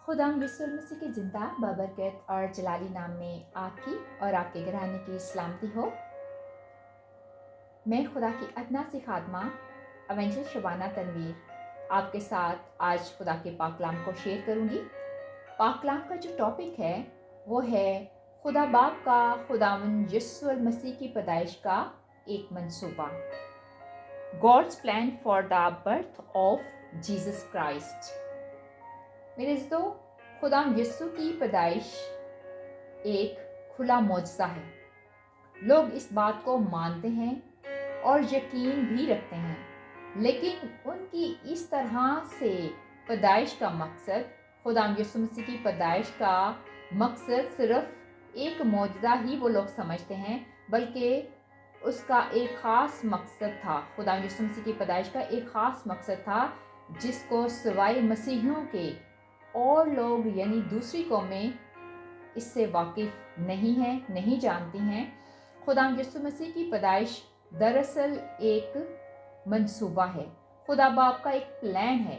खुदा यीशु मसीह के ज़िंदा बबरकत और जलाली नाम में आपकी और आपके घराने की सलामती हो। मैं खुदा की अदना सी खादमा एवेंजल शबाना तनवीर आपके साथ आज खुदा के पाकलाम को शेयर करूंगी। पाकलाम का जो टॉपिक है वो है खुदा बाप का खुदावन यीशु मसीह की पैदाइश का एक मंसूबा। God's plan for the birth of Jesus Christ. मेरे दोस्तों, खुदा यीशु की पैदाइश एक खुला मौजज़ा है। लोग इस बात को मानते हैं और यकीन भी रखते हैं, लेकिन उनकी इस तरह से पैदाइश का मकसद, खुदा यीशु मसीह की पैदाइश का मकसद सिर्फ एक मौजज़ा ही वो लोग समझते हैं, बल्कि उसका एक ख़ास मकसद था। खुदा यीशु मसीह की पैदाइश का एक ख़ास मकसद था जिसको सिवाय मसीहियों के और लोग यानी दूसरी कौमें इससे वाकिफ़ नहीं हैं, नहीं जानती हैं। खुदा यीशु मसीह की पैदाइश दरअसल एक मंसूबा है, खुदा बाप का एक प्लान है,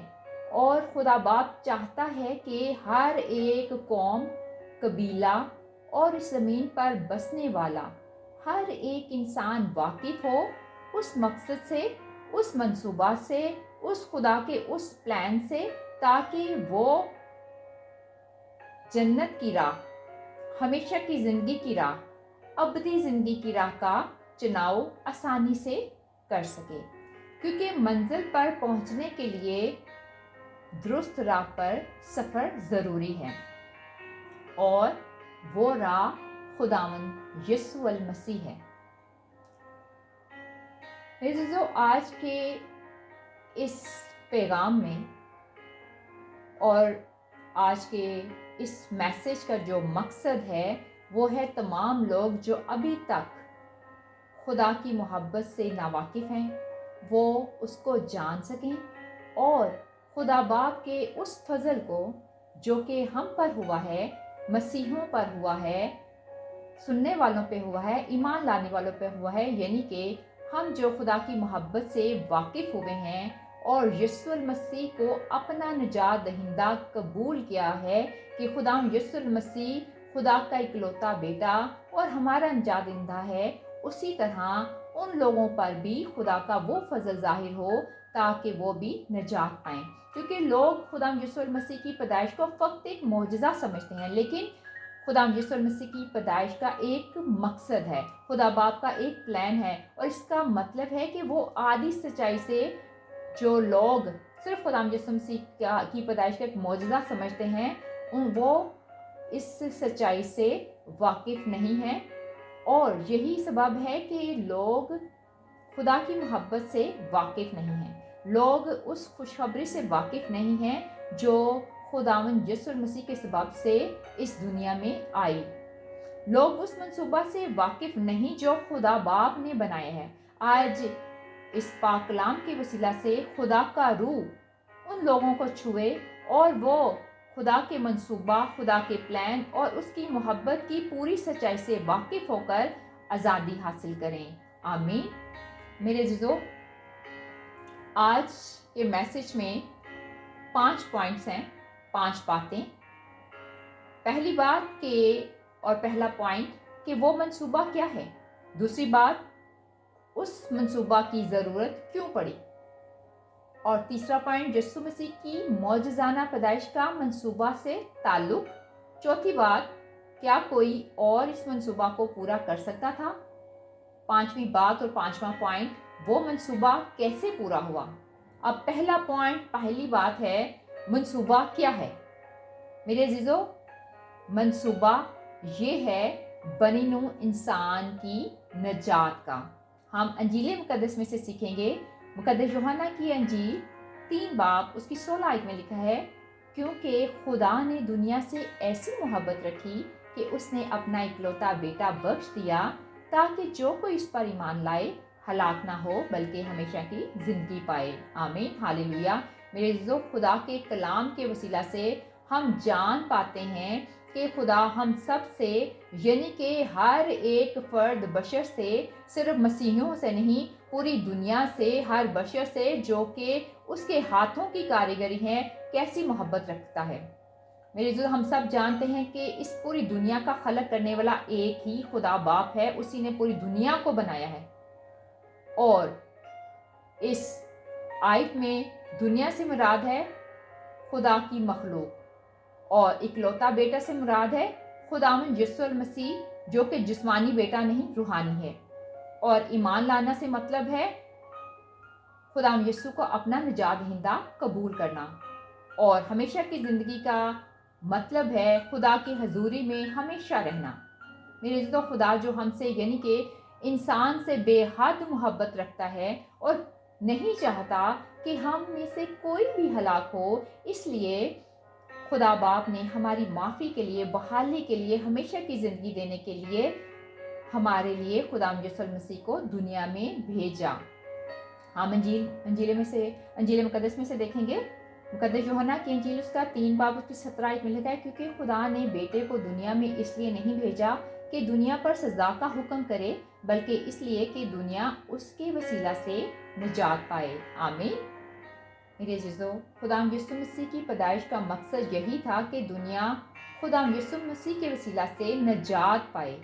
और खुदा बाप चाहता है कि हर एक कौम, कबीला और इस ज़मीन पर बसने वाला हर एक इंसान वाकिफ़ हो उस मकसद से, उस मंसूबा से, उस खुदा के उस प्लान से, ताकि वो जन्नत की राह, हमेशा की ज़िंदगी की राह, अबदी ज़िंदगी की राह का चुनाव आसानी से कर सके। क्योंकि मंजिल पर पहुंचने के लिए दुरुस्त राह पर सफ़र ज़रूरी है, और वो राह खुदावन यीशु अल मसीह है। मेरे जो आज के इस पैगाम में और आज के इस मैसेज का जो मकसद है वो है तमाम लोग जो अभी तक खुदा की मोहब्बत से नावाकिफ़ हैं, वो उसको जान सकें और खुदा बाप के उस फजल को जो कि हम पर हुआ है, मसीहों पर हुआ है, सुनने वालों पे हुआ है, ईमान लाने वालों पे हुआ है, यानी कि हम जो खुदा की मोहब्बत से वाकिफ़ हुए हैं और यीशु मसीह को अपना निजात दहिंदा कबूल किया है कि खुदा यीशु मसीह खुदा का इकलौता बेटा और हमारा निजात दहिंदा है, उसी तरह उन लोगों पर भी खुदा का वो फजल जाहिर हो ताकि वो भी निजात पाएँ। क्योंकि लोग खुदा यीशु मसीह की पैदाइश को फ़कत एक मोजज़ा समझते हैं, लेकिन खुदा यीशु मसीह की पैदाइश का एक मकसद है, खुदा बाप का एक प्लान है, और इसका मतलब है कि वो आदि सच्चाई से जो लोग सिर्फ खुदा यीशु मसीह की पैदाइश का एक मौजज़ा समझते हैं, वो इस सच्चाई से वाकिफ़ नहीं हैं, और यही सबब है कि लोग खुदा की मोहब्बत से वाकिफ़ नहीं हैं। लोग उस खुशखबरी से वाकिफ़ नहीं हैं जो खुदावन यीशु मसीह के सबब से इस दुनिया में आई। लोग उस मंसूबा से वाकिफ़ नहीं जो खुदा बाप ने बनाया है। आज इस पाक कलाम के वसीला से खुदा का रूह उन लोगों को छुए और वो खुदा के मंसूबा, खुदा के प्लान और उसकी मोहब्बत की पूरी सच्चाई से वाकिफ़ होकर आज़ादी हासिल करें। आमीन। मेरे अज़ीज़ों, आज के मैसेज में 5 पॉइंट्स हैं, 5 बातें। पहली बात और पहला पॉइंट कि वो मंसूबा क्या है। दूसरी बात, उस मंसूबा की ज़रूरत क्यों पड़ी। और तीसरा पॉइंट, यीशु मसीह की मौजज़ाना पैदाइश का मंसूबा से ताल्लुक़। चौथी बात, क्या कोई और इस मंसूबा को पूरा कर सकता था। पांचवी बात और पांचवा पॉइंट, वो मंसूबा कैसे पूरा हुआ। अब पहला पॉइंट, पहली बात है, मंसूबा क्या है। मेरे अज़ीज़ों, मंसूबा ये है बनी नूं इंसान की नजात का। हम अंजील मुकद्दस में से सीखेंगे। मुकद्दस यूहन्ना की अंजील 3 बाब उसकी 16 आयत में लिखा है, क्योंकि खुदा ने दुनिया से ऐसी मोहब्बत रखी कि उसने अपना इकलौता बेटा बख्श दिया, ताकि जो कोई इस पर ईमान लाए हलाक ना हो बल्कि हमेशा की ज़िंदगी पाए। आमीन, हालेलुया। मेरे अज़ीज़ों, खुदा के कलाम के वसीला से हम जान पाते हैं कि खुदा हम सब से, यानी कि हर एक फ़र्द बशर से, सिर्फ मसीहियों से नहीं, पूरी दुनिया से, हर बशर से जो कि उसके हाथों की कारीगरी है, कैसी मोहब्बत रखता है। میرے جو ہم سب جانتے ہیں کہ اس پوری دنیا کا خلق کرنے والا ایک ہی خدا باپ ہے، اسی نے پوری دنیا کو بنایا ہے. اور اس آیت میں دنیا سے مراد ہے خدا کی مخلوق، اور اکلوتا بیٹا سے مراد ہے خداوند یسوع المسیح، جو کہ جسمانی بیٹا نہیں روحانی ہے. اور ایمان لانا سے مطلب ہے خداوند یسوع کو اپنا نجات دہندہ قبول کرنا. اور ہمیشہ کی زندگی کا مطلب ہے خدا کی حضوری میں ہمیشہ رہنا. میرے عزیزو، خدا جو ہم سے یعنی کہ انسان سے بے حد محبت رکھتا ہے اور نہیں چاہتا کہ ہم میں سے کوئی بھی ہلاک ہو، اس لیے خدا باپ نے ہماری معافی کے لیے، بحالی کے لیے، ہمیشہ کی زندگی دینے کے لیے ہمارے لیے خدا یسوع المسیح کو دنیا میں بھیجا. ہم انجیل مقدس میں سے دیکھیں گے، مقدس یوحنا کی انجیل اس کا 3 باب اس کی 17 آیت میں لکھا ہے، کیونکہ خدا نے بیٹے کو دنیا میں اس لیے نہیں بھیجا کہ دنیا پر سزا کا حکم کرے، بلکہ اس لیے کہ دنیا اس کے وسیلہ سے نجات پائے. آمین. میرے عزیزو، خدا یسوع مسیح کی پیدائش کا مقصد یہی تھا کہ دنیا خدا یسوع مسیح کے وسیلہ سے نجات پائے.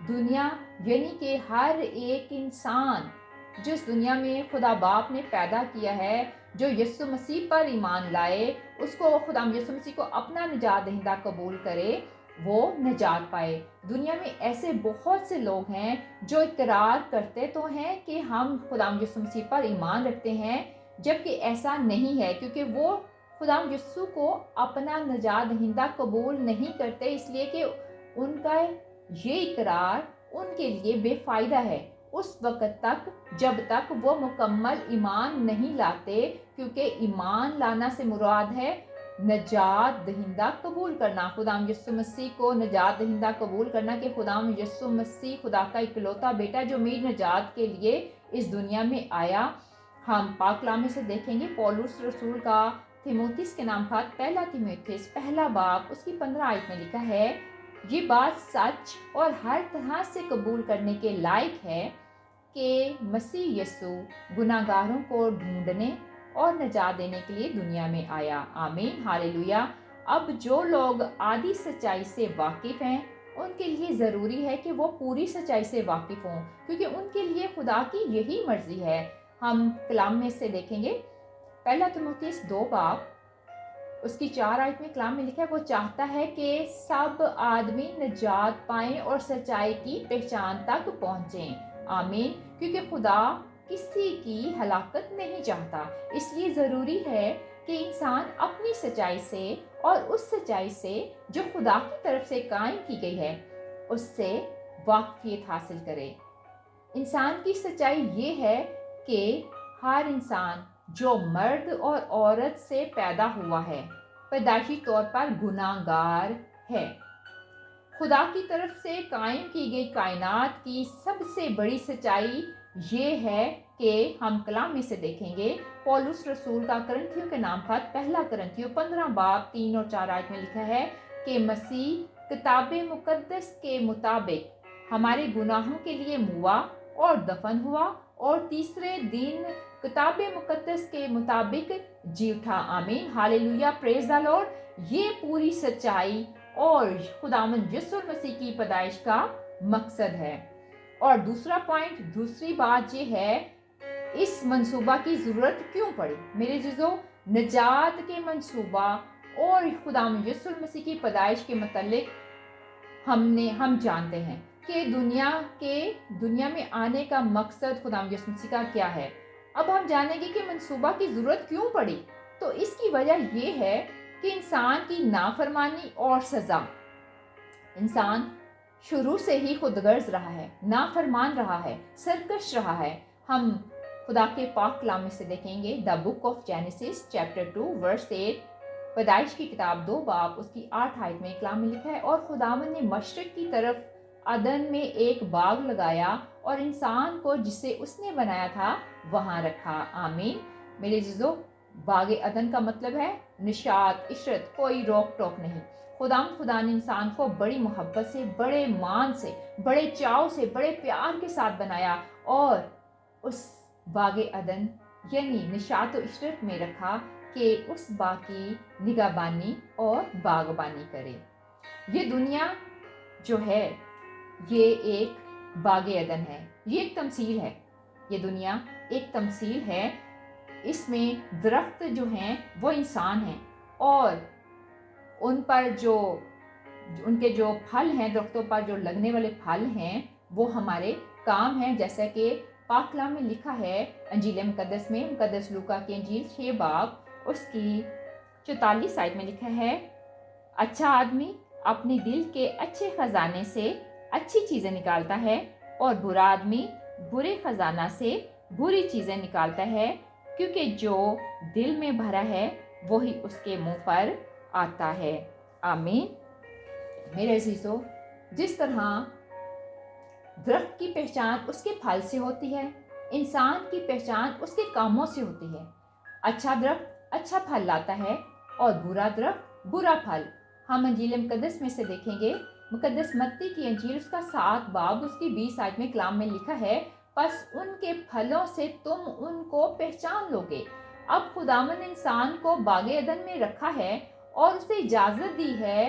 دنیا یعنی کہ ہر ایک انسان جس دنیا میں خدا باپ نے پیدا کیا ہے، جو یسوع مسیح پر ایمان لائے، اس کو خدا یسوع مسیح کو اپنا نجات دہندہ قبول کرے، وہ نجات پائے. دنیا میں ایسے بہت سے لوگ ہیں جو اقرار کرتے تو ہیں کہ ہم خدا یسوع مسیح پر ایمان رکھتے ہیں، جبکہ ایسا نہیں ہے، کیونکہ وہ خدا یسوع کو اپنا نجات دہندہ قبول نہیں کرتے، اس لیے کہ ان کا یہ اقرار ان کے لیے بے فائدہ ہے اس وقت تک جب تک وہ مکمل ایمان نہیں لاتے، کیونکہ ایمان لانا سے مراد ہے نجات دہندہ قبول کرنا، خدا یسوع مسیح کو نجات دہندہ قبول کرنا کہ خدا یسوع مسیح خدا کا اکلوتا بیٹا جو میری نجات کے لیے اس دنیا میں آیا. ہم پاک کلام میں سے دیکھیں گے پولس رسول کا تیموتھیوس کے نام خط 1 تیموتھیوس 1 باب اس کی 15 آیت میں لکھا ہے، یہ بات سچ اور ہر طرح سے قبول کرنے کے لائق ہے کہ مسیح یسوع گناہ گاروں کو ڈھونڈنے اور نجات دینے کے لیے دنیا میں آیا. آمین. ہاللویا. اب جو لوگ آدھی سچائی سے واقف ہیں، ان کے لیے ضروری ہے کہ وہ پوری سچائی سے واقف ہوں، کیونکہ ان کے لیے خدا کی یہی مرضی ہے. ہم کلام میں سے دیکھیں گے 1 تیموتھیوس 2 باب اس کی 4 آیت میں کلام میں لکھا ہے، وہ چاہتا ہے کہ سب آدمی نجات پائیں اور سچائی کی پہچان تک پہنچیں. آمین. کیونکہ خدا کسی کی ہلاکت نہیں چاہتا، اس لیے ضروری ہے کہ انسان اپنی سچائی سے اور اس سچائی سے جو خدا کی طرف سے قائم کی گئی ہے اس سے واقفیت حاصل کرے. انسان کی سچائی یہ ہے کہ ہر انسان جو مرد اور عورت سے پیدا ہوا ہے پیدائشی طور پر گناہ گار ہے. خدا کی طرف سے قائم کی گئی کائنات کی سب سے بڑی سچائی یہ ہے کہ ہم کلام میں سے دیکھیں گے پولس رسول کا کرنتھیوں کے نام خط 1 کرنتھیوں 15 باب 3 اور 4 آیت میں لکھا ہے کہ مسیح کتاب مقدس کے مطابق ہمارے گناہوں کے لیے موا اور دفن ہوا اور تیسرے دن کتاب مقدس کے مطابق جی اٹھا. آمین. ہاللویا. پریز دی لارڈ. یہ پوری سچائی اور خداوند یسوع مسیح کی پیدائش کا مقصد ہے. اور دوسری بات یہ ہے، اس منصوبہ کی ضرورت کیوں پڑی؟ میرے عزیزو، نجات کے منصوبہ اور خداوند یسوع مسیح کی پیدائش کے متعلق ہم جانتے ہیں کہ دنیا میں آنے کا مقصد خداوند یسوع مسیح کا کیا ہے. اب ہم جانیں گے کہ منصوبہ کی ضرورت کیوں پڑی. تو اس کی وجہ یہ ہے کہ انسان کی نافرمانی اور سزا. انسان شروع سے ہی خود غرض رہا ہے، نافرمان رہا ہے، سرکش رہا ہے. ہم خدا کے پاک کلام میں سے دیکھیں گے دا بک آف جینیسس چیپٹر 2 ورس 8، پیدائش کی کتاب 2 باب اس کی 8 آیت میں کلام میں لکھا ہے، اور خداوند نے مشرق کی طرف عدن میں ایک باغ لگایا اور انسان کو جسے اس نے بنایا تھا وہاں رکھا. آمین. میرے عزیزو، باغ عدن کا مطلب ہے نشاط، عشرت، کوئی روک ٹوک نہیں. خدا نے انسان کو بڑی محبت سے، بڑے مان سے، بڑے چاؤ سے، بڑے پیار کے ساتھ بنایا اور اس باغ عدن یعنی نشاط و عشرت میں رکھا کہ اس باغ کی نگہبانی اور باغبانی کرے۔ یہ دنیا جو ہے یہ ایک باغ عدن ہے، یہ ایک تمثیل ہے۔ یہ دنیا ایک تمثیل ہے، اس میں درخت جو ہیں وہ انسان ہیں، اور ان پر جو ان کے جو پھل ہیں، درختوں پر جو لگنے والے پھل ہیں وہ ہمارے کام ہیں، جیسا کہ پاک کلام میں لکھا ہے انجیل مقدس میں، مقدس لوکا کی انجیل 6 باب اس کی 44 آیت میں لکھا ہے، اچھا آدمی اپنے دل کے اچھے خزانے سے اچھی چیزیں نکالتا ہے، اور برا آدمی برے خزانہ سے بری چیزیں نکالتا ہے، کیونکہ جو دل میں بھرا ہے وہی اس کے منہ پر آتا ہے۔ آمین۔ میرے عزیزو، جس طرح درخت کی پہچان اس کے پھل سے ہوتی ہے، انسان کی پہچان اس کے کاموں سے ہوتی ہے۔ اچھا درخت اچھا پھل لاتا ہے اور برا درخت برا پھل۔ ہم انجیل مقدس میں سے دیکھیں گے، مقدس متی کی انجیل اس کا 7 باب اس کی 20 آیت میں کلام میں لکھا ہے، پس ان کے پھلوں سے تم ان کو پہچان لو گے۔ اب خداوند انسان کو باغ عدن میں رکھا ہے اور اسے اجازت دی ہے،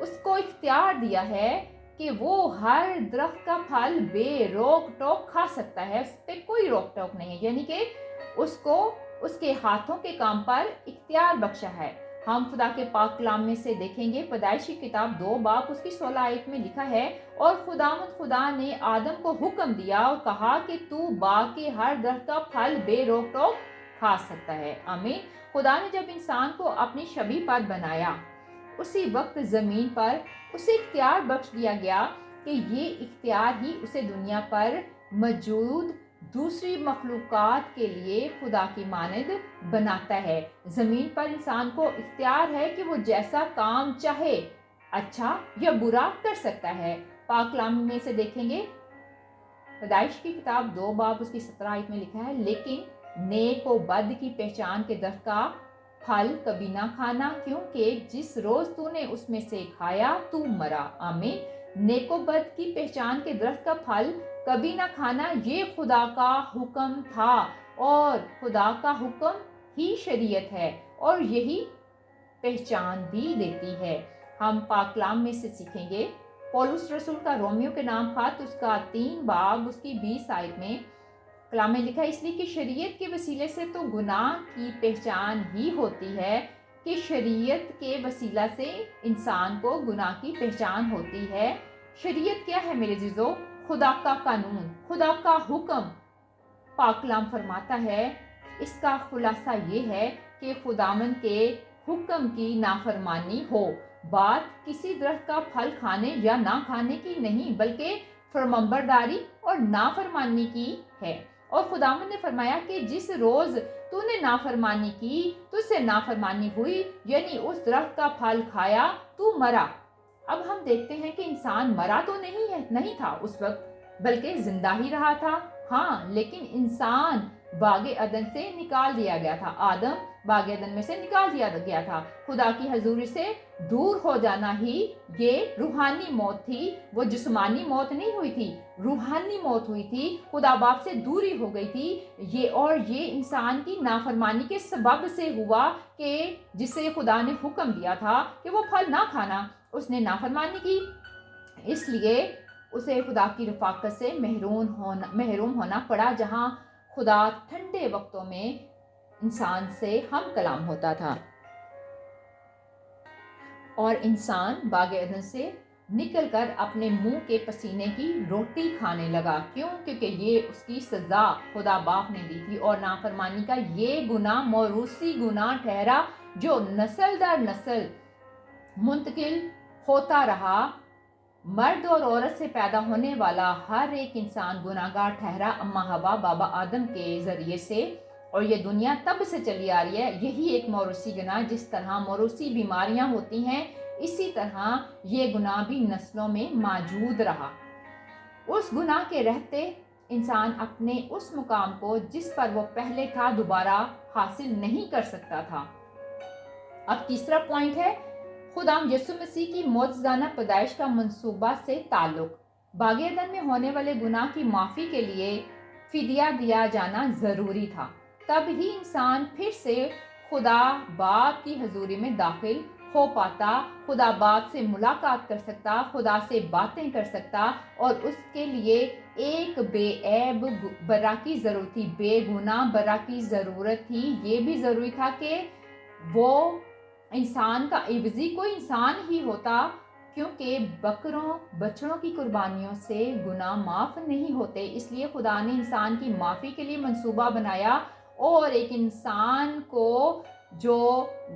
اس کو اختیار دیا ہے کہ وہ ہر درخت کا پھل بے روک ٹوک کھا سکتا ہے، اس پہ کوئی روک ٹوک نہیں ہے، یعنی کہ اس کو اس کے ہاتھوں کے کام پر اختیار بخشا ہے۔ ہم خدا کے پاک کلام میں سے دیکھیں گے، پیدائش کی کتاب 2 باب اس کی 16 آیت میں لکھا ہے، اور خدا نے آدم کو حکم دیا اور کہا کہ تو باغ کے ہر درخت کا پھل بے روک ٹوک کھا سکتا ہے۔ آمین۔ خدا نے جب انسان کو اپنی شبیہ پر بنایا، اسی وقت زمین پر اسے اختیار بخش دیا گیا کہ یہ اختیار ہی اسے دنیا پر موجود دوسری مخلوقات کے لیے خدا کی مانند بناتا ہے۔ زمین پر انسان کو اختیار ہے کہ وہ جیسا کام چاہے، اچھا یا برا کر سکتا ہے۔ پاک کلام میں سے دیکھیں گے، پیدائش کی کتاب 2 باب اس کی 17 آیت میں لکھا ہے، لیکن نیک و بد کی پہچان کے درخت کا پھل کبھی نہ کھانا، کیونکہ جس روز تو نے اس میں سے کھایا تو مرا۔ آمین۔ نیک و بد کی پہچان کے درخت کا پھل کبھی نہ کھانا، یہ خدا کا حکم تھا، اور خدا کا حکم ہی شریعت ہے، اور یہی پہچان بھی دیتی ہے۔ ہم پاک کلام میں سے سیکھیں گے، پولس رسول کا رومیو کے نام خط اس کا 3 باب اس کی 20 آیت میں کلام میں لکھا ہے، اس لیے کہ شریعت کے وسیلے سے تو گناہ کی پہچان ہی ہوتی ہے، کہ شریعت کے وسیلہ سے انسان کو گناہ کی پہچان ہوتی ہے۔ شریعت کیا ہے میرے عزیزو؟ خدا کا قانون، خدا کا حکم۔ پاک کلام فرماتا ہے، اس کا خلاصہ یہ ہے کہ خداوند کے حکم کی نافرمانی ہو۔ بات کسی درخت کا پھل کھانے یا نہ کھانے کی نہیں، بلکہ فرمانبرداری اور نافرمانی کی ہے۔ اور خداوند نے فرمایا کہ جس روز تو نے نافرمانی کی، تجھ سے نافرمانی ہوئی، یعنی اس درخت کا پھل کھایا تو مرا۔ اب ہم دیکھتے ہیں کہ انسان مرا تو نہیں تھا اس وقت، بلکہ زندہ ہی رہا تھا، ہاں، لیکن انسان باغ عدن سے نکال دیا گیا تھا، آدم باغ عدن میں سے نکال دیا گیا تھا۔ خدا کی حضوری سے دور ہو جانا ہی یہ روحانی موت تھی، وہ جسمانی موت نہیں ہوئی تھی، روحانی موت ہوئی تھی، خدا باپ سے دوری ہو گئی تھی، یہ انسان کی نافرمانی کے سبب سے ہوا، کہ جسے خدا نے حکم دیا تھا کہ وہ پھل نہ کھانا، اس نے نافرمانی کی، اس لیے اسے خدا کی رفاقت سے محروم ہونا پڑا، جہاں خدا ٹھنڈے وقتوں میں انسان سے ہم کلام ہوتا تھا، اور انسان باغ عدن سے نکل کر اپنے منہ کے پسینے کی روٹی کھانے لگا۔ کیونکہ یہ اس کی سزا خدا باپ نے دی تھی، اور نافرمانی کا یہ گناہ موروثی گناہ ٹھہرا، جو نسل در نسل منتقل ہوتا رہا۔ مرد اور عورت سے پیدا ہونے والا ہر ایک انسان گناہگار ٹھہرا، اماں حوا بابا آدم کے ذریعے سے، اور یہ دنیا تب سے چلی آ رہی ہے۔ یہی ایک موروثی گناہ، جس طرح موروثی بیماریاں ہوتی ہیں، اسی طرح یہ گناہ بھی نسلوں میں موجود رہا۔ اس گناہ کے رہتے انسان اپنے اس مقام کو جس پر وہ پہلے تھا دوبارہ حاصل نہیں کر سکتا تھا۔ اب تیسرا پوائنٹ ہے خدا یسوع مسیح کی معجزانہ پیدائش کا منصوبہ سے تعلق۔ باغ عدن میں ہونے والے گناہ کی معافی کے لیے فدیہ دیا جانا ضروری تھا، تب ہی انسان پھر سے खुदा बाप की हजूरी में दाखिल हो पाता, खुदा बाप से मुलाकात कर सकता, खुदा से बातें कर सकता, और उसके लिए एक बेऐब बरा की ज़रूरत थी, बेगुनाह बरा की ज़रूरत थी। ये भी ज़रूरी था कि वो इंसान का इवज़ी कोई इंसान ही होता, क्योंकि बकरों बछड़ों की कुर्बानियों से गुनाह माफ़ नहीं होते। इसलिए खुदा ने इंसान की माफ़ी के लिए मंसूबा बनाया, और एक इंसान को जो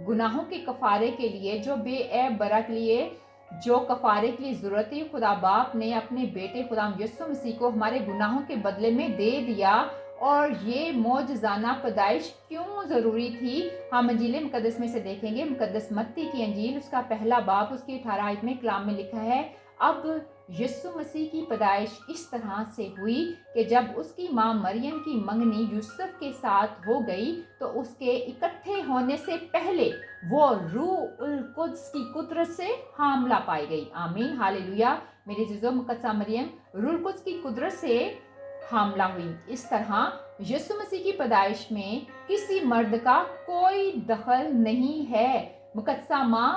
गुनाहों के कफ़ारे के लिए, जो बेऐब बरा के लिए जो कफ़ारे के लिए ज़रूरत थी, खुदा बाप ने अपने बेटे खुदा यीशु मसीह को हमारे गुनाहों के बदले में दे दिया। और ये मौजज़ाना पैदाइश क्यों ज़रूरी थी, हम अंजील मुकद्दस में से देखेंगे। मुकद्दस मत्ती की अंजील उसका पहला बाब उसकी 18 आयत में कलाम में लिखा है, अब यीशु मसीह की पैदाइश इस तरह से हुई कि जब उसकी माँ मरियम की मंगनी यूसुफ के साथ हो गई, तो उसके इकट्ठे होने से पहले वो रूह उल कुद्स की कुदरत से हामला पाई गई। आमीन, हालेलुया। मेरी जीजो मुकद्दसा मरियम रूह उल कुद्स की कुदरत से हामला हुई। इस तरह यीशु मसीह की पैदाइश में किसी मर्द का कोई दखल नहीं है। मुकद्दसा माँ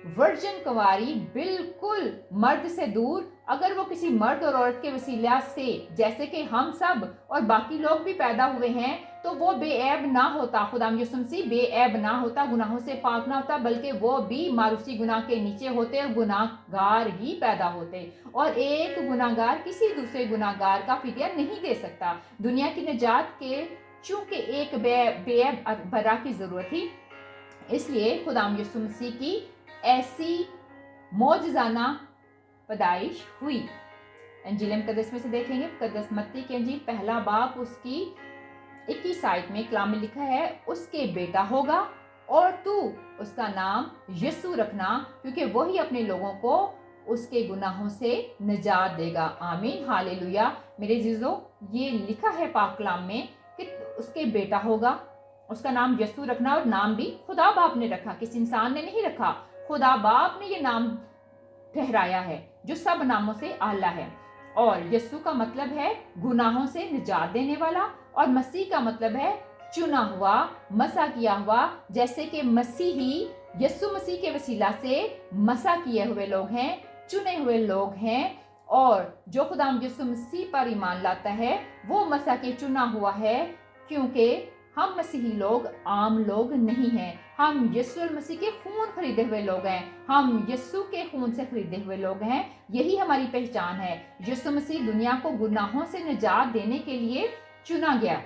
वर्जिन कुंवारी, बिल्कुल मर्द से दूर। अगर वो किसी मर्द और औरत के वसीला से, जैसे कि हम सब और बाकी लोग भी पैदा हुए हैं, तो वो बेऐब ना होता। खुदा यीशु मसीह बेऐब ना होता, गुनाहों से पाक ना होता, बल्कि वो भी मारूसी गुनाह के नीचे होते और गुनाहगार ही पैदा होते। और एक गुनाहगार किसी दूसरे गुनाहगार का फिदिया नहीं दे सकता। दुनिया की निजात के चूंकि एक बेऐब बरा की जरूरत थी, इसलिए खुदा यीशु मसीह की ऐसी मौजज़ाना पैदाइश हुई। अंजील मुकद्दस में से देखेंगे, मुकद्दस मत्ती की अंजील पहला बाब उसकी 21 आयत में कलाम में लिखा है, उसके बेटा होगा और तू उसका नाम यीशु रखना, क्योंकि वही अपने लोगों को उसके गुनाहों से निजात देगा। आमीन, हालेलुया। मेरे जीजो, ये लिखा है पाक कलाम में कि उसके बेटा होगा, उसका नाम यीशु रखना, और नाम भी खुदा बाप ने रखा, किसी इंसान ने नहीं रखा। खुदा बाप ने ये नाम ठहराया है जो सब नामों से आला है। और यीशु का मतलब है गुनाहों से निजात देने वाला, और मसीह का मतलब है चुना हुआ, मसा किया हुआ। जैसे कि मसीही यीशु मसीह के वसीला से मसा किए हुए लोग हैं, चुने हुए लोग हैं, और जो खुदा यीशु मसीह पर ईमान लाता है वो मसा के चुना हुआ है, क्योंकि हम मसीही लोग आम लोग नहीं हैं। हम यीशु मसीह के खून खरीदे हुए लोग हैं, हम यीशु के खून से खरीदे हुए लोग हैं। यही हमारी पहचान है। यीशु मसीह दुनिया को गुनाहों से निजात देने के लिए चुना गया।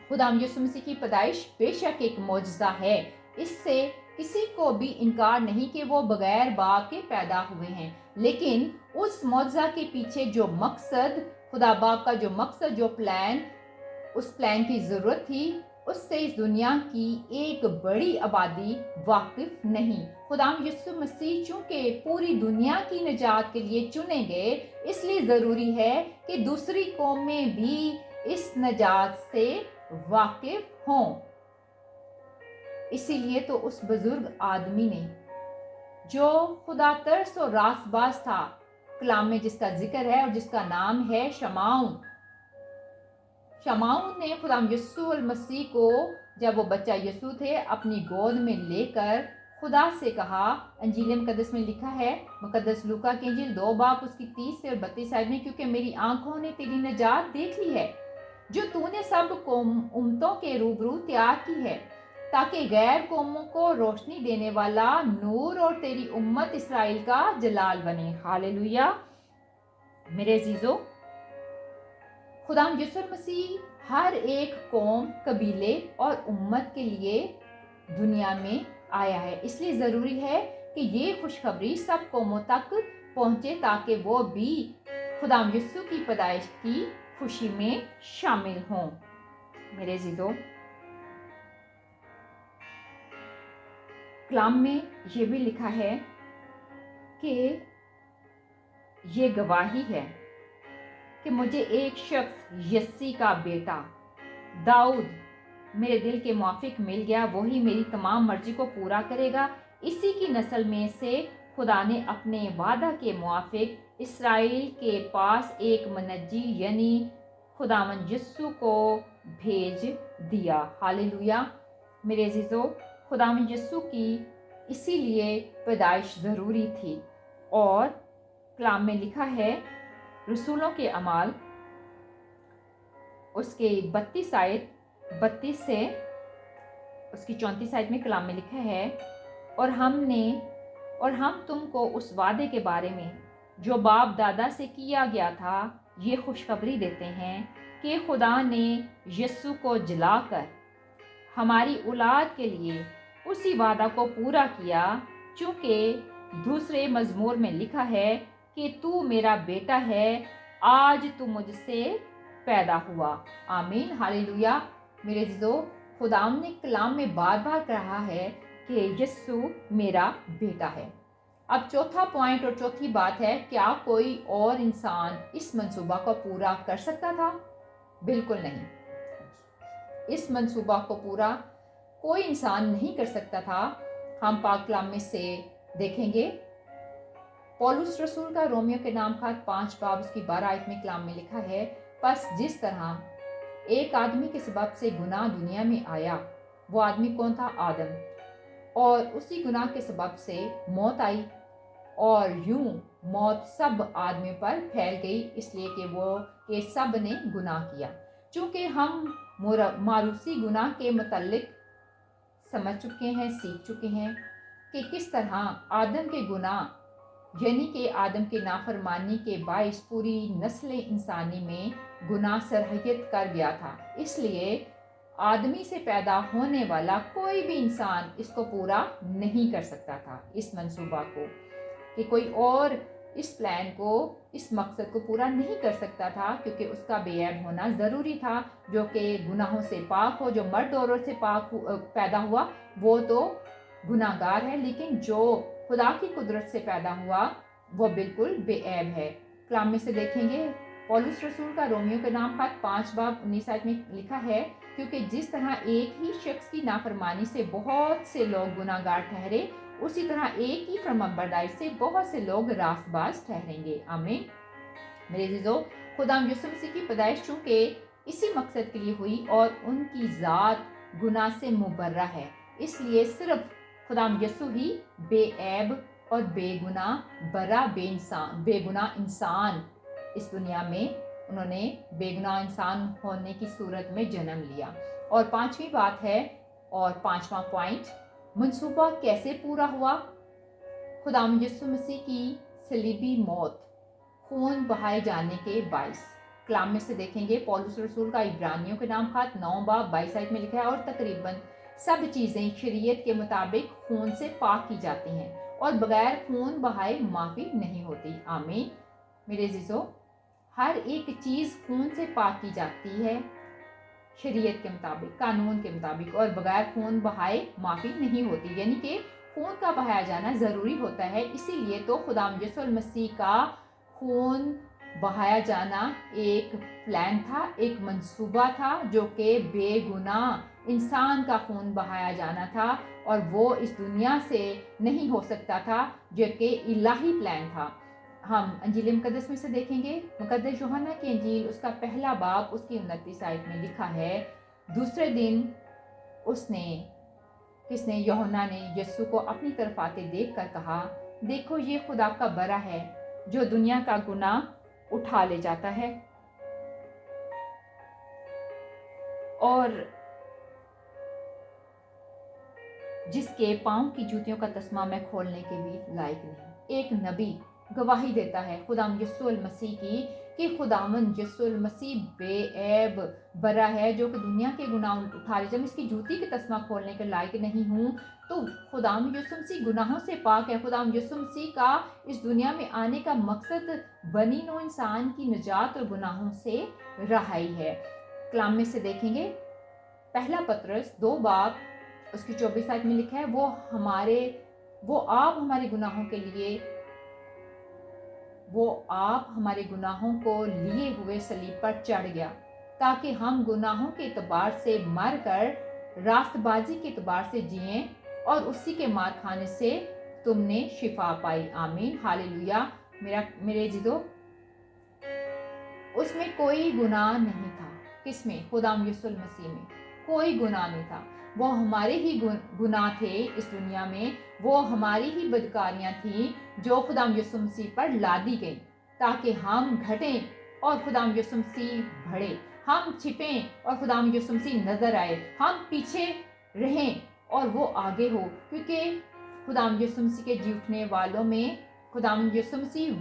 खुदा यीशु मसीह की पैदाइश बेशक एक मौजज़ा है, इससे किसी को भी इनकार नहीं कि वो बगैर बाप के पैदा हुए हैं। लेकिन उस मौजज़ा के पीछे जो मकसद, खुदा बाप का जो मकसद, जो प्लान, उस प्लान की जरूरत थी, उससे इस दुनिया की एक बड़ी आबादी वाकिफ नहीं। खुदा यीशु मसीह चूंकि पूरी दुनिया की निजात के लिए चुने गए, इसलिए जरूरी है कि दूसरी कौमें भी इस निजात से वाकिफ हों। इसीलिए तो उस बुजुर्ग आदमी ने, जो खुदा तरस और रासबाज था, कलाम में जिसका जिक्र है और जिसका नाम है शमाउन ने खुदा यीशु मसीह को, जब वो बच्चा यीशु थे, अपनी गोद में लेकर खुदा से कहा। अंजील मुकद्दस में लिखा है, मुकद्दस लूका की अंजील 2 बाब उसकी 30 से और 32 आयत में, क्योंकि मेरी आंखों ने तेरी निजात देख ली है, जो तूने सब उम्मतों के रूबरू तैयार की है, ताकि गैर कौमों को रोशनी देने वाला नूर और तेरी उम्मत इसराइल का जलाल बने। हालेलुया। मेरे अजीजों, खुदा यीशु मसीह हर एक कौम, कबीले और उम्मत के लिए दुनिया में आया है। इसलिए ज़रूरी है कि ये खुशखबरी सब कौमों तक पहुंचे, ताकि वो भी खुदा यीशु की पैदाइश की खुशी में शामिल हों। मेरे अजीजों, कलाम में ये भी लिखा है कि ये गवाही है कि मुझे एक शख्स यस्सी का बेटा दाऊद मेरे दिल के मुआफिक मिल गया, वही मेरी तमाम मर्जी को पूरा करेगा। इसी की नस्ल में से खुदा ने अपने वादा के मुआफिक इसराइल के पास एक मनज्जी यानी खुदावंद यीशु को भेज दिया। हालेलुया। मेरे अजीज़ों, खुदावंद यीशु की इसीलिए पैदाइश ज़रूरी थी। और कलाम में लिखा है, रसूलों के अमाल उसके 32 आयत 32 से उसकी 34 आयत में कलाम में लिखा है, और हम तुमको उस वादे के बारे में जो बाप दादा से किया गया था ये खुशखबरी देते हैं कि खुदा ने यीशु को जलाकर हमारी औलाद के लिए उसी वादा को पूरा किया, चूँकि दूसरे मज़मूर में लिखा है कि तू मेरा बेटा है, आज तू मुझसे पैदा हुआ। आमीन, हालेलुया। मेरे अज़ीज़ों, खुदाम ने कलाम में बार बार कहा है कि यीशु मेरा बेटा है। अब चौथा पॉइंट और चौथी बात है, क्या कोई और इंसान इस मंसूबा को पूरा कर सकता था? बिल्कुल नहीं। इस मंसूबा को पूरा कोई इंसान नहीं कर सकता था। हम पाक कलाम में से देखेंगे, पौलुस रसूल का रोमियो के नाम खत 5 बाब उसकी 12 आयत में कलाम में लिखा है, बस जिस तरह एक आदमी के सबब से गुनाह दुनिया में आया, वो आदमी कौन था? आदम। और उसी गुनाह के सबब से मौत आई, और यूं मौत सब आदमियों पर फैल गई, इसलिए कि सब ने गुनाह किया। चूँकि हम मारूसी गुनाह के मुतल्लिक समझ चुके हैं, सीख चुके हैं कि किस तरह आदम के गुनाह यानी कि आदम की नाफरमानी के बाइस पूरी नस्ल इंसानी में गुनाह सरहयत कर गया था। इसलिए आदमी से पैदा होने वाला कोई भी इंसान इसको पूरा नहीं कर सकता था, इस मंसूबा को, कि कोई और इस प्लान को, इस मकसद को पूरा नहीं कर सकता था, क्योंकि उसका बेऐब होना ज़रूरी था, जो कि गुनाहों से पाक हो। जो मर्द औरत से पाक पैदा हुआ वो तो गुनाहगार है, लेकिन जो खुदा की कुदरत से पैदा हुआ वो बिल्कुल बेऐब है। कलाम में से देखेंगे, पौलुस रसूल का रोमियो के नाम खत 5 बाब 19 आयत में लिखा है, क्योंकि जिस तरह एक ही शख्स की नाफरमानी से बहुत से लोग गुनाहगार ठहरे, उसी तरह एक ही फरमाबरदारी से बहुत से लोग रास्तबाज ठहरेंगे। आमीन। मेरे अज़ीज़ों, खुदा यीशु मसीह की पैदाइश चूँकि इसी मकसद के लिए हुई और उनकी ज़ात गुनाह से मुबर्रा है, इसलिए सिर्फ खुदा यीशु ही बेऐब और बेगुनाह इंसान इस दुनिया में उन्होंने बेगुनाह इंसान होने की सूरत में जन्म लिया। और पांचवी बात है, और पांचवा पॉइंट, मंसूबा कैसे पूरा हुआ? खुदाम यीशु मसीह की सलीबी मौत खून बहाए जाने के बाइस। कलाम में से देखेंगे, पौलुस रसूल का इब्रानियों के नाम खत 9 बाब 22 आयत में लिखा है, और तकरीबन सब चीज़ें शरीयत के मुताबिक खून से पाक की जाती हैं, और बगैर खून बहाए माफ़ी नहीं होती। आमीन। मेरे अज़ीज़ों, हर एक चीज़ खून से पाक की जाती है शरीयत के मुताबिक, कानून के मुताबिक, और बगैर खून बहाए माफ़ी नहीं होती, यानी कि खून का बहाया जाना ज़रूरी होता है। इसीलिए तो खुदाम यीशु मसीह का खून बहाया जाना एक प्लान था, एक मंसूबा था, जो कि बेगुनाह इंसान का खून बहाया जाना था, और वो इस दुनिया से नहीं हो सकता था, जो कि इलाही प्लान था। हम अंजील मुकद्दस में से देखेंगे, मुकद्दस यूहन्ना की अंजील उसका पहला बाब उसकी 29 आयत में लिखा है, दूसरे दिन यूहन्ना ने यीशु को अपनी तरफ आते देखकर कहा, देखो ये खुदा का बरा है जो दुनिया का गुनाह उठा ले जाता है, और जिसके पांव की जूतियों का तस्मा मैं खोलने के भी लायक नहीं। एक नबी गवाही देता है खुदाम यीशु मसीह की कि खुदावन यीशु मसीह बेऐब बरा है, जो कि दुनिया के गुनाह उठा ले। जब इसकी जूती के तस्मा खोलने के लायक नहीं हूँ, तो खुदाम यीशु मसीह गुनाहों से पाक है। खुदाम यीशु मसीह का इस दुनिया में आने का मकसद बनी नौ इंसान की निजात और गुनाहों से रहाई है। कलाम में से देखेंगे, पहला पतरस 2 बाब उसकी 24 आयत में लिखा है, वो आप हमारे गुनाहों को लिए हुए सलीब पर चढ़ गया, ताकि हम गुनाहों के एतबार से मर कर रास्तबाजी के एतबार से जिएं, और उसी के मार खाने से तुमने शिफा पाई। आमीन, हालेलुया। मेरे अज़ीज़ों, उसमें कोई गुनाह नहीं था। किसमें? खुदाम यीशु मसीह में कोई गुनाह नहीं था। وہ ہمارے ہی گناہ تھے اس دنیا میں، وہ ہماری ہی بدکاریاں تھیں جو خدا یسوع مسیح پر لادی گئی تاکہ ہم گھٹیں اور خدا یسوع مسیح بڑھے، ہم چھپیں اور خدا یسوع مسیح نظر آئے، ہم پیچھے رہیں اور وہ آگے ہو، کیونکہ خدا یسوع مسیح کے جی اٹھنے والوں میں خدا یسوع مسیح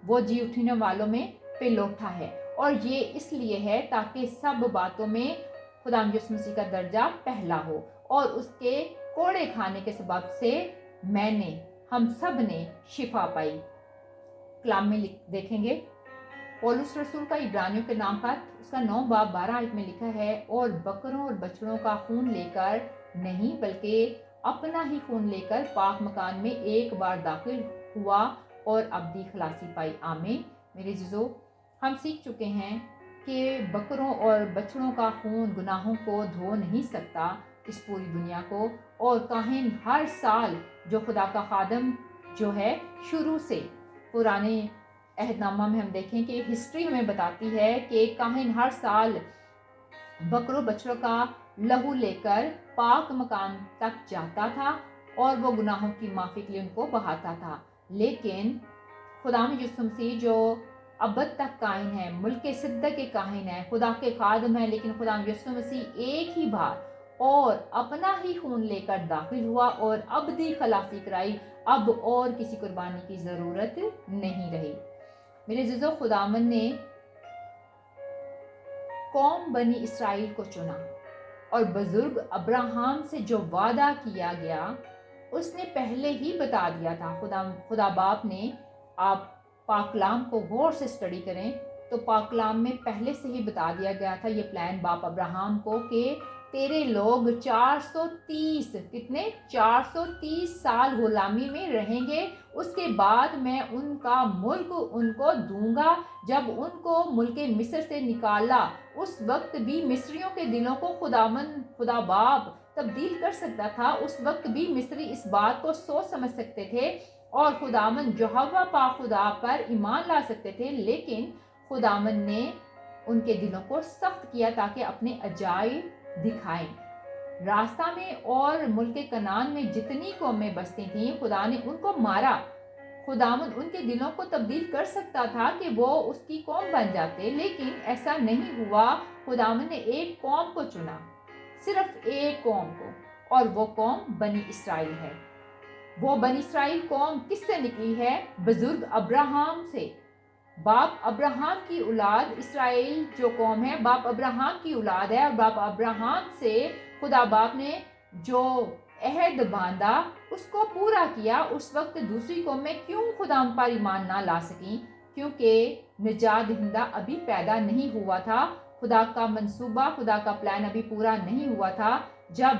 وہ جی اٹھنے والوں میں پہ لوٹا ہے، اور یہ اس لیے ہے تاکہ سب باتوں میں خدا یسوع مسیح کا درجہ پہلا ہو، اور اس کے کوڑے کھانے کے سبب سے ہم سب نے شفا پائی۔ کلام میں دیکھیں گے پولس رسول کا عبرانیوں کے نام پر اس کا 9 باب 12 آیت میں لکھا ہے، اور بکروں اور بچڑوں کا خون لے کر نہیں بلکہ اپنا ہی خون لے کر پاک مکان میں ایک بار داخل ہوا اور ابدی خلاصی پائی۔ آمین۔ میرے عزیزو، ہم سیکھ چکے ہیں کہ بکروں اور بچڑوں کا خون گناہوں کو دھو نہیں سکتا اس پوری دنیا کو، اور کاہن ہر سال جو خدا کا خادم جو ہے شروع سے پرانے عہد نامہ میں ہم دیکھیں کہ ہسٹری ہمیں بتاتی ہے کہ کاہن ہر سال بکروں بچڑوں کا لہو لے کر پاک مکان تک جاتا تھا اور وہ گناہوں کی معافی کے لیے ان کو بہاتا تھا، لیکن خدا یسوع مسیح جو ابد تک کائن ہے، ملک صدق کے کائن ہے، خدا کے خادم ہے، لیکن خدا یسوع مسیح ایک ہی بار اور اپنا ہی خون لے کر داخل ہوا اور ابدی خلاصی کرائی، اب اور کسی قربانی کی ضرورت نہیں رہی۔ میرے عزیزو، خداوند نے قوم بنی اسرائیل کو چنا اور بزرگ ابراہم سے جو وعدہ کیا گیا اس نے پہلے ہی بتا دیا تھا۔ خدا باپ نے، آپ پاک کلام کو غور سے اسٹڈی کریں تو پاک کلام میں پہلے سے ہی بتا دیا گیا تھا یہ پلان باپ ابراہم کو کہ تیرے لوگ 430 سال غلامی میں رہیں گے، اس کے بعد میں ان کا ملک ان کو دوں گا۔ جب ان کو ملک مصر سے نکالا اس وقت بھی مصریوں کے دلوں کو خدا باپ تبدیل کر سکتا تھا، اس وقت بھی مصری اس بات کو سوچ سمجھ سکتے تھے اور خداوند یہوہ پاک خدا پر ایمان لا سکتے تھے، لیکن خداوند نے ان کے دلوں کو سخت کیا تاکہ اپنے عجائب دکھائیں۔ راستہ میں اور ملک کنعان میں جتنی قومیں بستی تھیں خدا نے ان کو مارا۔ خداوند ان کے دلوں کو تبدیل کر سکتا تھا کہ وہ اس کی قوم بن جاتے، لیکن ایسا نہیں ہوا۔ خداوند نے ایک قوم کو چنا، صرف ایک قوم کو، اور وہ قوم بنی اسرائیل ہے۔ وہ بنی اسرائیل قوم کس سے نکلی ہے؟ بزرگ ابراہم سے۔ باپ ابراہم کی اولاد اسرائیل جو قوم ہے باپ ابراہم کی اولاد ہے، اور باپ ابراہم سے خدا باپ نے جو عہد باندھا اس کو پورا کیا۔ اس وقت دوسری قومیں کیوں خدا پر ایمان نہ لا سکیں؟ کیونکہ نجات دہندہ ابھی پیدا نہیں ہوا تھا، خدا کا منصوبہ، خدا کا پلان ابھی پورا نہیں ہوا تھا۔ جب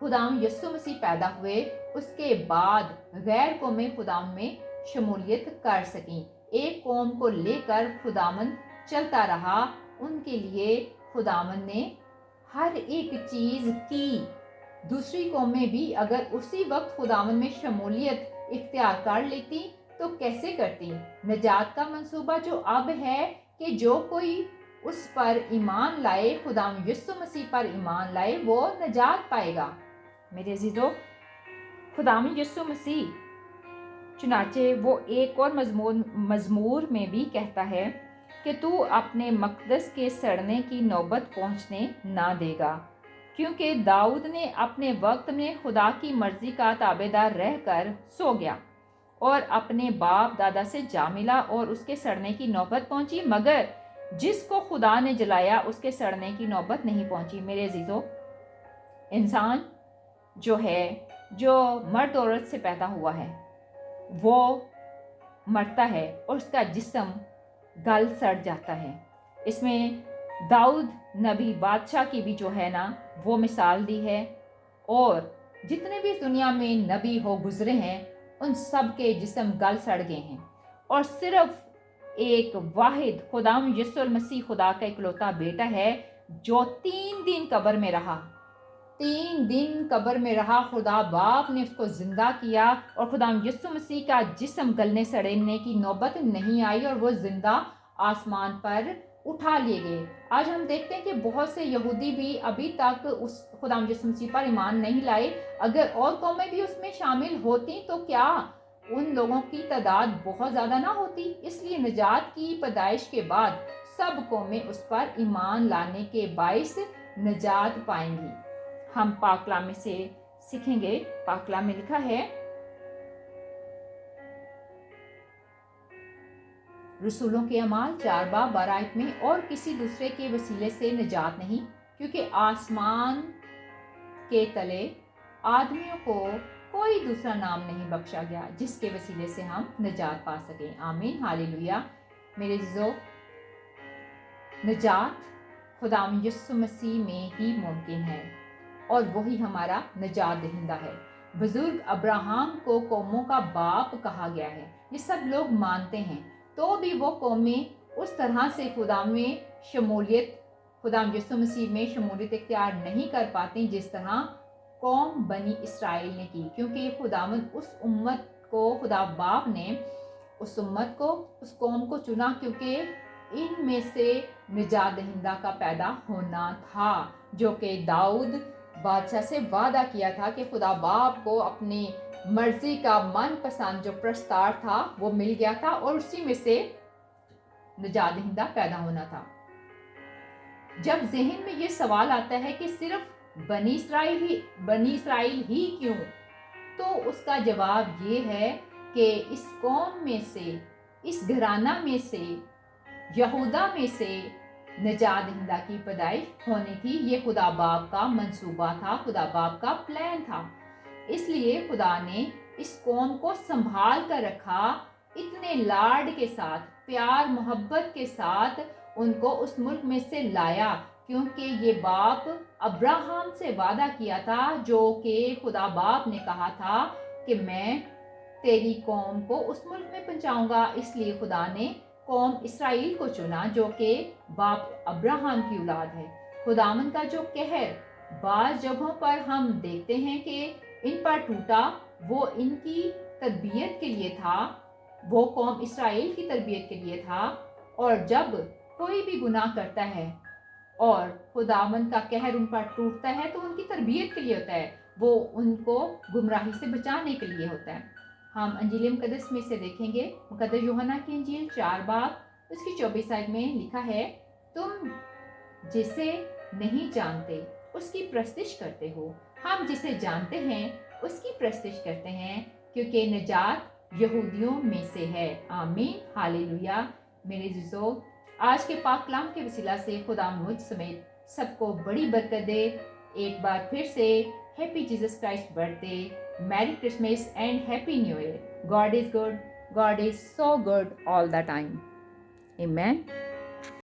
خدا یسوع مسیح پیدا ہوئے اس کے بعد غیر قومیں خدا میں شمولیت کر سکیں۔ ایک قوم کو لے کر خداوند چلتا رہا، ان کے لیے خداوند نے ہر ایک چیز کی۔ دوسری قومیں بھی اگر اسی وقت خداوند میں شمولیت اختیار کر لیتی تو کیسے کرتی؟ نجات کا منصوبہ جو اب ہے کہ جو کوئی اس پر ایمان لائے، خداوند یسوع مسیح پر ایمان لائے، وہ نجات پائے گا۔ میرے عزیزو، خداوند یسوع مسیح چنانچہ وہ ایک اور مزمور میں بھی کہتا ہے کہ تو اپنے مقدس کے سڑنے کی نوبت پہنچنے نہ دے گا، کیونکہ داؤد نے اپنے وقت میں خدا کی مرضی کا تابعدار رہ کر سو گیا اور اپنے باپ دادا سے جا ملا اور اس کے سڑنے کی نوبت پہنچی، مگر جس کو خدا نے جلایا اس کے سڑنے کی نوبت نہیں پہنچی۔ میرے عزیزو، انسان جو ہے جو مرد عورت سے پیدا ہوا ہے وہ مرتا ہے اور اس کا جسم گل سڑ جاتا ہے۔ اس میں داؤد نبی بادشاہ کی بھی جو ہے نا وہ مثال دی ہے، اور جتنے بھی دنیا میں نبی ہو گزرے ہیں ان سب کے جسم گل سڑ گئے ہیں، اور صرف ایک واحد خداوند یسوع المسیح خدا کا اکلوتا بیٹا ہے جو 3 دن قبر میں رہا۔ 3 دن قبر میں رہا، خدا باپ نے اس کو زندہ کیا اور خدا یسوع مسیح کا جسم گلنے سڑنے کی نوبت نہیں آئی، اور وہ زندہ آسمان پر उठा लिए गए। आज हम देखते हैं कि बहुत से यहूदी भी अभी तक उस खुदा यीशु मसीह पर ईमान नहीं लाए। अगर और कौमें भी उसमें शामिल होती तो क्या उन लोगों की तादाद बहुत ज़्यादा ना होती। इसलिए निजात की पैदाइश के बाद सब कौमें उस पर ईमान लाने के बाइस निजात पाएंगी। हम पाक कलाम में से सीखेंगे। पाक कलाम में लिखा है, रसूलों के अमाल 4 बाब 12 में, और किसी दूसरे के वसीले से निजात नहीं, क्योंकि आसमान के तले आदमियों को कोई दूसरा नाम नहीं बख्शा गया जिसके वसीले से हम निजात पा सकें। आमीन, हालेलुया। मेरे अज़ीज़ों, निजात खुदा यीशु मसीह में ही मुमकिन है और वही हमारा निजात दहिंदा है। बुजुर्ग अब्राहम को कौमों का बाप कहा गया है, ये सब लोग मानते हैं, तो भी वो कौमें उस तरह से खुदा में शमूलियत, खुदा यीशु मसीह में शमूलियत इख्तियार नहीं कर पाती जिस तरह कौम बनी इसराइल ने की, क्योंकि खुदावंद उस उम्मत को, खुदा बाप ने उस उम्मत को, उस कौम को चुना, क्योंकि इनमें से निजात दहिंदा का पैदा होना था, जो कि दाऊद बादशाह से वादा किया था कि खुदा बाप को अपनी मर्जी का मनपसंद जो प्रस्ताव था वो मिल गया था और उसी में से निजात दहिंदा पैदा होना था। जब जहन में ये सवाल आता है कि सिर्फ बनी इसराइल ही क्यों, तो उसका जवाब ये है कि इस कौम में से, इस घराना में से, यहूदा में से निजात दहिंदा की पैदाइश होनी थी। ये खुदा बाप का मंसूबा था, खुदा बाप का प्लान था। इसलिए खुदा ने इस कौम को संभाल कर रखा, इतने लाड के साथ, प्यार मोहब्बत के साथ उनको उस मुल्क में से लाया, क्योंकि ये बाप अब्राहम से वादा किया था, जो कि खुदा बाप ने कहा था कि मैं तेरी कौम को उस मुल्क में पहुंचाऊंगा। इसलिए खुदा ने कौम इसराइल को चुना, जो कि बाप अब्राहम की औलाद है। खुदावंद का जो कहर बाज़ जगहों पर हम देखते हैं कि इन पर टूटा, वो इनकी तरबियत के लिए था, वो कौम इसराइल की तरबियत के लिए था। और जब कोई भी गुनाह करता है और खुदावंद का कहर उन पर टूटता है, तो उनकी तरबियत के लिए होता है, वो उनको गुमराही से बचाने के लिए होता है। हम अंजील मुकद्दस में से देखेंगे, मुकद्दस यूहन्ना की अंजील 4 बाब उसकी 24 आयत में लिखा है, तुम जिसे नहीं जानते उसकी प्रस्तिश करते हो, हम जिसे जानते हैं उसकी प्रस्तिश करते हैं, क्योंकि निजात यहूदियों में से है। आमीन, हालेलुया। मेरे अज़ीज़ों, आज के पाक कलाम के वसीला से खुदा मुझ समेत सबको बड़ी बरकत दे। एक बार फिर से happy Jesus Christ birthday, merry Christmas and happy new year. God is good, God is so good all the time. Amen.